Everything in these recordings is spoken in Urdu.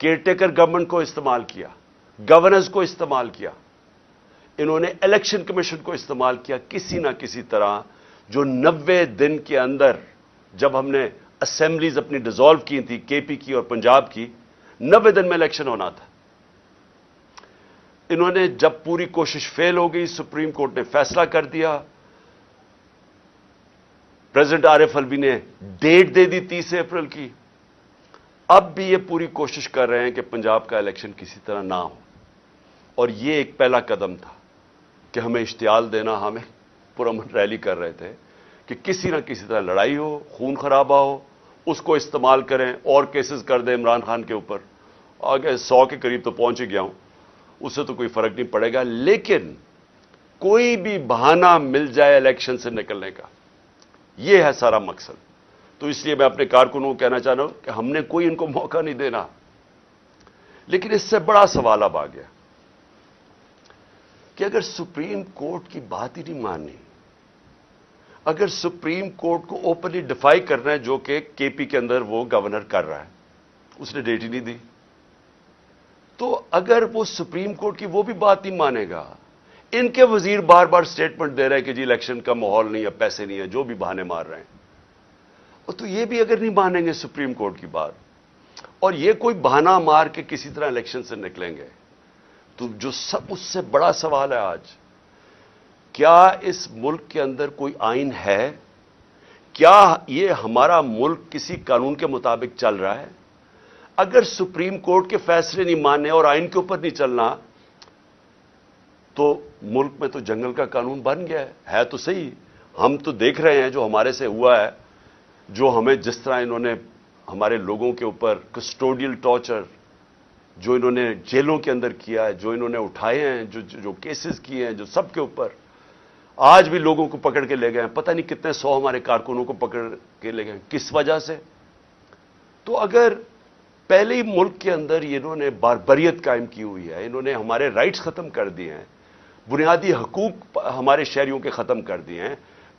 کیئر ٹیکر گورنمنٹ کو استعمال کیا, گورننس کو استعمال کیا, انہوں نے الیکشن کمیشن کو استعمال کیا کسی نہ کسی طرح, جو 90 دن کے اندر, جب ہم نے اسمبلیز اپنی ڈیزالو کی تھی, کے پی کی اور پنجاب کی, 90 دن میں الیکشن ہونا تھا. انہوں نے جب پوری کوشش فیل ہو گئی, سپریم کورٹ نے فیصلہ کر دیا, پریزیڈنٹ عارف الوی نے ڈیٹ دے دی 30 اپریل کی. اب بھی یہ پوری کوشش کر رہے ہیں کہ پنجاب کا الیکشن کسی طرح نہ ہو, اور یہ ایک پہلا قدم تھا کہ ہمیں اشتعال دینا, ہمیں پرامن ریلی کر رہے تھے کہ کسی نہ کسی طرح لڑائی ہو, خون خرابہ ہو, اس کو استعمال کریں اور کیسز کر دیں عمران خان کے اوپر. آگے 100 کے قریب تو پہنچ ہی گیا ہوں, اس سے تو کوئی فرق نہیں پڑے گا, لیکن کوئی بھی بہانہ مل جائے الیکشن سے نکلنے کا, یہ ہے سارا مقصد. تو اس لیے میں اپنے کارکنوں کو کہنا چاہ رہا ہوں کہ ہم نے کوئی ان کو موقع نہیں دینا. لیکن اس سے بڑا سوال اب آ گیا کہ اگر سپریم کورٹ کی بات ہی نہیں ماننی, اگر سپریم کورٹ کو اوپنلی ڈیفائی کرنا ہے, جو کہ کے پی کے اندر وہ گورنر کر رہا ہے, اس نے ڈیٹ ہی نہیں دی, تو اگر وہ سپریم کورٹ کی وہ بھی بات نہیں مانے گا, ان کے وزیر بار بار سٹیٹمنٹ دے رہے ہیں کہ جی الیکشن کا ماحول نہیں ہے, پیسے نہیں ہے, جو بھی بہانے مار رہے ہیں, اور تو یہ بھی اگر نہیں مانیں گے سپریم کورٹ کی بات, اور یہ کوئی بہانہ مار کے کسی طرح الیکشن سے نکلیں گے, تو جو سب اس سے بڑا سوال ہے آج, کیا اس ملک کے اندر کوئی آئین ہے؟ کیا یہ ہمارا ملک کسی قانون کے مطابق چل رہا ہے؟ اگر سپریم کورٹ کے فیصلے نہیں ماننے اور آئین کے اوپر نہیں چلنا, تو ملک میں تو جنگل کا قانون بن گیا ہے تو صحیح. ہم تو دیکھ رہے ہیں جو ہمارے سے ہوا ہے, جو ہمیں جس طرح انہوں نے ہمارے لوگوں کے اوپر کسٹوڈیل ٹارچر جو انہوں نے جیلوں کے اندر کیا ہے, جو انہوں نے اٹھائے ہیں, جو کیسز کیے ہیں, جو سب کے اوپر آج بھی لوگوں کو پکڑ کے لے گئے ہیں, پتہ نہیں کتنے 100 ہمارے کارکنوں کو پکڑ کے لے گئے, کس وجہ سے؟ تو اگر پہلے ہی ملک کے اندر انہوں نے باربریت قائم کی ہوئی ہے, انہوں نے ہمارے رائٹس ختم کر دیے ہیں, بنیادی حقوق ہمارے شہریوں کے ختم کر دیے ہیں,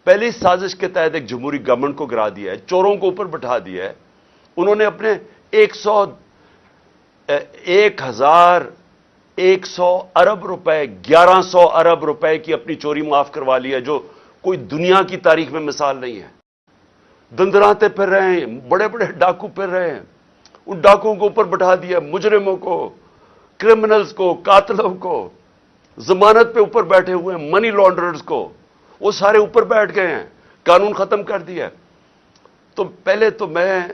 پہلی سازش کے تحت ایک جمہوری گورنمنٹ کو گرا دیا ہے, چوروں کو اوپر بٹھا دیا ہے, انہوں نے اپنے 1100 ارب روپے 1100 ارب روپے کی اپنی چوری معاف کروا لی ہے, جو کوئی دنیا کی تاریخ میں مثال نہیں ہے. دندراتے پھر رہے ہیں, بڑے بڑے ڈاکو پھر رہے ہیں, ان ڈاکوں کو اوپر بٹھا دیا, مجرموں کو, کرمنلز کو, قاتلوں کو, ضمانت پہ اوپر بیٹھے ہوئے ہیں, منی لانڈررز کو, وہ سارے اوپر بیٹھ گئے ہیں, قانون ختم کر دیا. تو پہلے تو میں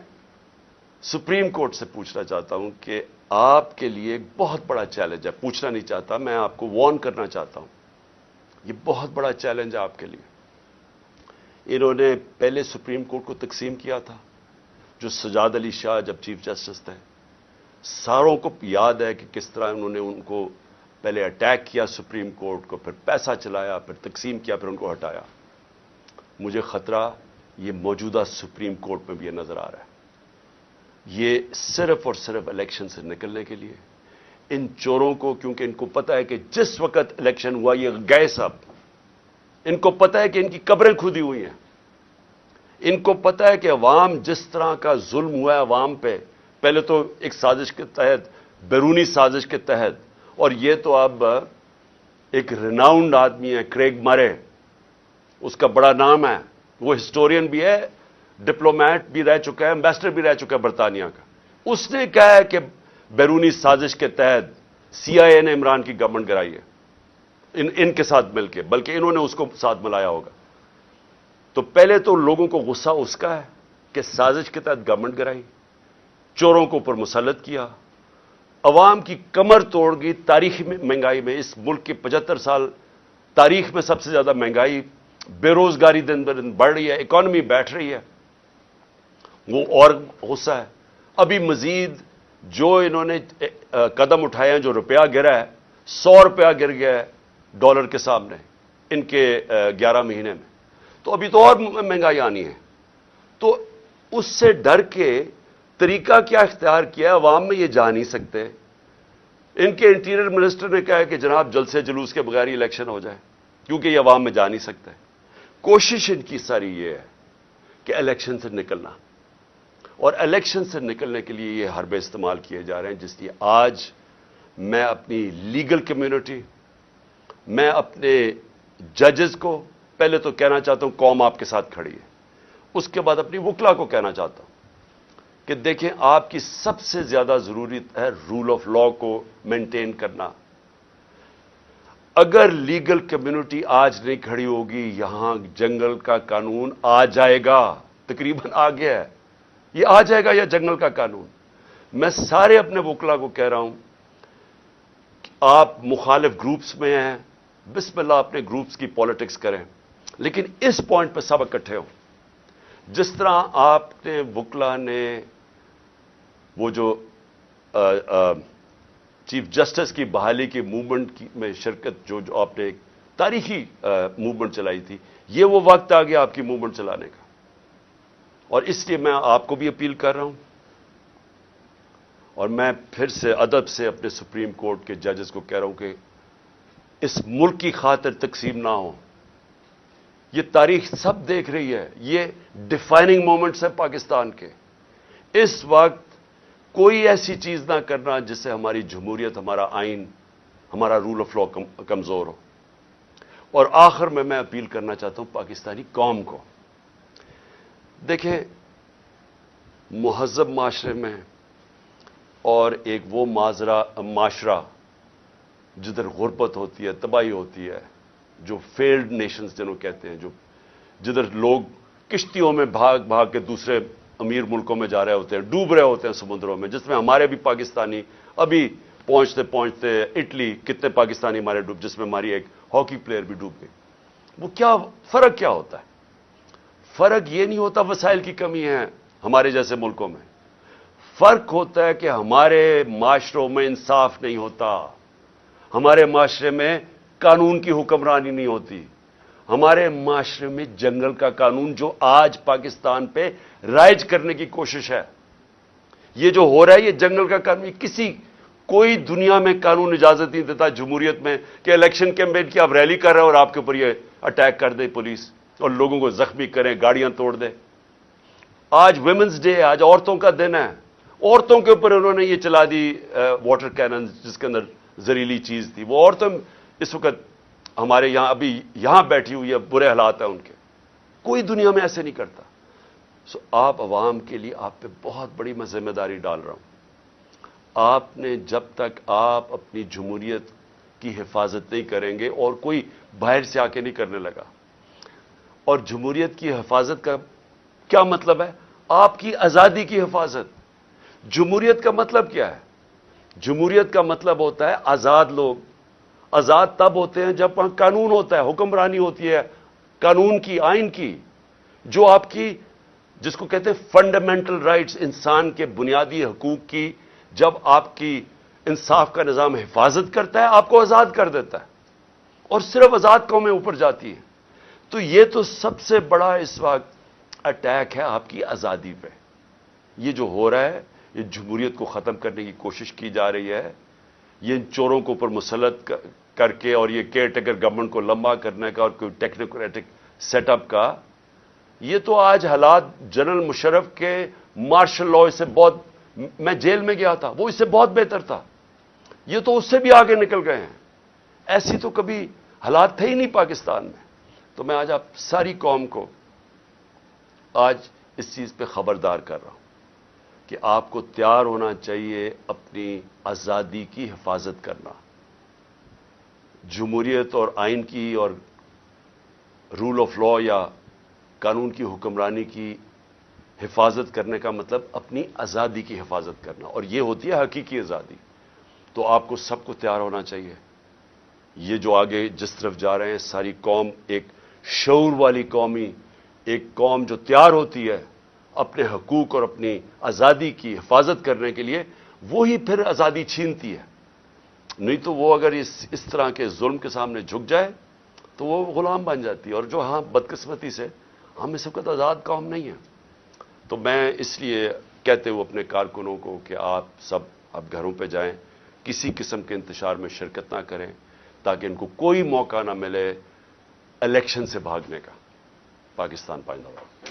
سپریم کورٹ سے پوچھنا چاہتا ہوں کہ آپ کے لیے ایک بہت بڑا چیلنج ہے, پوچھنا نہیں چاہتا, میں آپ کو وارن کرنا چاہتا ہوں, یہ بہت بڑا چیلنج ہے آپ کے لیے. انہوں نے پہلے سپریم کورٹ کو تقسیم کیا تھا, جو سجاد علی شاہ جب چیف جسٹس تھے, ساروں کو یاد ہے کہ کس طرح انہوں نے ان کو پہلے اٹیک کیا سپریم کورٹ کو, پھر پیسہ چلایا, پھر تقسیم کیا, پھر ان کو ہٹایا. مجھے خطرہ یہ موجودہ سپریم کورٹ میں بھی یہ نظر آ رہا ہے. یہ صرف اور صرف الیکشن سے نکلنے کے لیے ان چوروں کو, کیونکہ ان کو پتا ہے کہ جس وقت الیکشن ہوا یہ گئے سب, ان کو پتا ہے کہ ان کی قبریں کھودی ہوئی ہیں, ان کو پتا ہے کہ عوام جس طرح کا ظلم ہوا ہے عوام پہ, پہلے تو ایک سازش کے تحت, بیرونی سازش کے تحت, اور یہ تو اب ایک ریناؤنڈ آدمی ہے کریگ مرے, اس کا بڑا نام ہے, وہ ہسٹورین بھی ہے, ڈپلومیٹ بھی رہ چکا ہے, ایمبیسڈر بھی رہ چکا ہے برطانیہ کا. اس نے کہا ہے کہ بیرونی سازش کے تحت سی آئی اے نے عمران کی گورنمنٹ گرائی ہے, ان کے ساتھ مل کے, بلکہ انہوں نے اس کو ساتھ ملایا ہوگا. تو پہلے تو لوگوں کو غصہ اس کا ہے کہ سازش کے تحت گورنمنٹ گرائی, چوروں کو اوپر مسلط کیا, عوام کی کمر توڑ گئی. تاریخی مہنگائی میں, اس ملک کی 75 سال تاریخ میں سب سے زیادہ مہنگائی, بے روزگاری دن بدن بڑھ رہی ہے, اکانومی بیٹھ رہی ہے, وہ اور غصہ ہے. ابھی مزید جو انہوں نے قدم اٹھائے ہیں, جو روپیہ گرا ہے, 100 روپیہ گر گیا ہے ڈالر کے سامنے ان کے 11 مہینے میں, تو ابھی تو اور مہنگائی آنی ہے. تو اس سے ڈر کے طریقہ کیا اختیار کیا ہے, عوام میں یہ جا نہیں سکتے. ان کے انٹیریئر منسٹر نے کہا ہے کہ جناب جلسے جلوس کے بغیر ہی الیکشن ہو جائے, کیونکہ یہ عوام میں جا نہیں سکتے. کوشش ان کی ساری یہ ہے کہ الیکشن سے نکلنا, اور الیکشن سے نکلنے کے لیے یہ حربے استعمال کیے جا رہے ہیں، جس لیے آج میں اپنی لیگل کمیونٹی، میں اپنے ججز کو پہلے تو کہنا چاہتا ہوں قوم آپ کے ساتھ کھڑی ہے، اس کے بعد اپنی وکلا کو کہنا چاہتا ہوں کہ دیکھیں آپ کی سب سے زیادہ ضرورت ہے رول آف لا کو مینٹین کرنا۔ اگر لیگل کمیونٹی آج نہیں کھڑی ہوگی، یہاں جنگل کا قانون آ جائے گا، تقریباً آ گیا ہے، یہ آ جائے گا یا جنگل کا قانون۔ میں سارے اپنے وکلا کو کہہ رہا ہوں کہ آپ مخالف گروپس میں ہیں، بسم اللہ اپنے گروپس کی پالیٹکس کریں، لیکن اس پوائنٹ پہ سب اکٹھے ہوں۔ جس طرح آپ نے وکلا نے وہ جو چیف جسٹس کی بحالی کی موومنٹ میں شرکت جو آپ نے ایک تاریخی موومنٹ چلائی تھی، یہ وہ وقت آ گیا آپ کی موومنٹ چلانے کا، اور اس لیے میں آپ کو بھی اپیل کر رہا ہوں، اور میں پھر سے ادب سے اپنے سپریم کورٹ کے ججز کو کہہ رہا ہوں کہ اس ملک کی خاطر تقسیم نہ ہو۔ یہ تاریخ سب دیکھ رہی ہے، یہ ڈیفائننگ مومنٹس ہیں پاکستان کے۔ اس وقت کوئی ایسی چیز نہ کرنا جس سے ہماری جمہوریت، ہمارا آئین، ہمارا رول آف لا کمزور ہو۔ اور آخر میں اپیل کرنا چاہتا ہوں پاکستانی قوم کو، دیکھیں مہذب معاشرے میں اور ایک وہ معاشرہ جدھر غربت ہوتی ہے، تباہی ہوتی ہے، جو فیلڈ نیشنز جنہوں کہتے ہیں، جدھر لوگ کشتیوں میں بھاگ بھاگ کے دوسرے امیر ملکوں میں جا رہے ہوتے ہیں، ڈوب رہے ہوتے ہیں سمندروں میں، جس میں ہمارے بھی پاکستانی ابھی پہنچتے پہنچتے اٹلی کتنے پاکستانی ہمارے ڈوب، جس میں ہماری ایک ہاکی پلیئر بھی ڈوب گئی۔ وہ کیا فرق کیا ہوتا ہے؟ فرق یہ نہیں ہوتا وسائل کی کمی ہے ہمارے جیسے ملکوں میں، فرق ہوتا ہے کہ ہمارے معاشروں میں انصاف نہیں ہوتا، ہمارے معاشرے میں قانون کی حکمرانی نہیں ہوتی، ہمارے معاشرے میں جنگل کا قانون جو آج پاکستان پہ رائج کرنے کی کوشش ہے، یہ جو ہو رہا ہے یہ جنگل کا قانون، کوئی دنیا میں قانون اجازت نہیں دیتا جمہوریت میں کہ الیکشن کیمپین کی آپ ریلی کر رہے ہیں اور آپ کے اوپر یہ اٹیک کر دے پولیس اور لوگوں کو زخمی کریں، گاڑیاں توڑ دے۔ آج ویمنز ڈے ہے، آج عورتوں کا دن ہے، عورتوں کے اوپر انہوں نے یہ چلا دی واٹر کینن جس کے اندر زہریلی چیز تھی، وہ عورتیں اس وقت ہمارے یہاں ابھی یہاں بیٹھی ہوئی ہے، برے حالات ہیں ان کے، کوئی دنیا میں ایسے نہیں کرتا۔ آپ عوام کے لیے آپ پہ بہت بڑی میں ذمہ داری ڈال رہا ہوں۔ آپ نے جب تک آپ اپنی جمہوریت کی حفاظت نہیں کریں گے، اور کوئی باہر سے آ کے نہیں کرنے لگا، اور جمہوریت کی حفاظت کا کیا مطلب ہے؟ آپ کی آزادی کی حفاظت۔ جمہوریت کا مطلب کیا ہے؟ جمہوریت کا مطلب ہوتا ہے آزاد لوگ۔ آزاد تب ہوتے ہیں جب وہاں قانون ہوتا ہے، حکمرانی ہوتی ہے قانون کی، آئین کی، جو آپ کی جس کو کہتے ہیں فنڈامنٹل رائٹس، انسان کے بنیادی حقوق کی، جب آپ کی انصاف کا نظام حفاظت کرتا ہے، آپ کو آزاد کر دیتا ہے، اور صرف آزاد قومیں اوپر جاتی ہیں۔ تو یہ تو سب سے بڑا اس وقت اٹیک ہے آپ کی آزادی پہ۔ یہ جو ہو رہا ہے، یہ جمہوریت کو ختم کرنے کی کوشش کی جا رہی ہے، یہ ان چوروں کو اوپر مسلط کر کے، اور یہ کیئر ٹیکر گورنمنٹ کو لمبا کرنے کا اور کوئی ٹیکنوکریٹک سیٹ اپ کا، یہ تو آج حالات جنرل مشرف کے مارشل لاء سے بہت، میں جیل میں گیا تھا، وہ اس سے بہت بہتر تھا، یہ تو اس سے بھی آگے نکل گئے ہیں۔ ایسی تو کبھی حالات تھے ہی نہیں پاکستان میں۔ تو میں آج آپ ساری قوم کو آج اس چیز پہ خبردار کر رہا ہوں کہ آپ کو تیار ہونا چاہیے اپنی آزادی کی حفاظت کرنا۔ جمہوریت اور آئین کی اور رول آف لا یا قانون کی حکمرانی کی حفاظت کرنے کا مطلب اپنی آزادی کی حفاظت کرنا، اور یہ ہوتی ہے حقیقی آزادی۔ تو آپ کو سب کو تیار ہونا چاہیے۔ یہ جو آگے جس طرف جا رہے ہیں، ساری قوم ایک شعور والی قومی، ایک قوم جو تیار ہوتی ہے اپنے حقوق اور اپنی آزادی کی حفاظت کرنے کے لیے، وہی پھر آزادی چھینتی ہے۔ نہیں تو وہ اگر اس طرح کے ظلم کے سامنے جھک جائے تو وہ غلام بن جاتی ہے، اور جو ہاں بدقسمتی سے ہم اس وقت آزاد قوم نہیں ہیں۔ تو میں اس لیے کہتے ہوئے اپنے کارکنوں کو کہ آپ سب اب گھروں پہ جائیں، کسی قسم کے انتشار میں شرکت نہ کریں، تاکہ ان کو کوئی موقع نہ ملے الیکشن سے بھاگنے کا۔ پاکستان پائندہ باد۔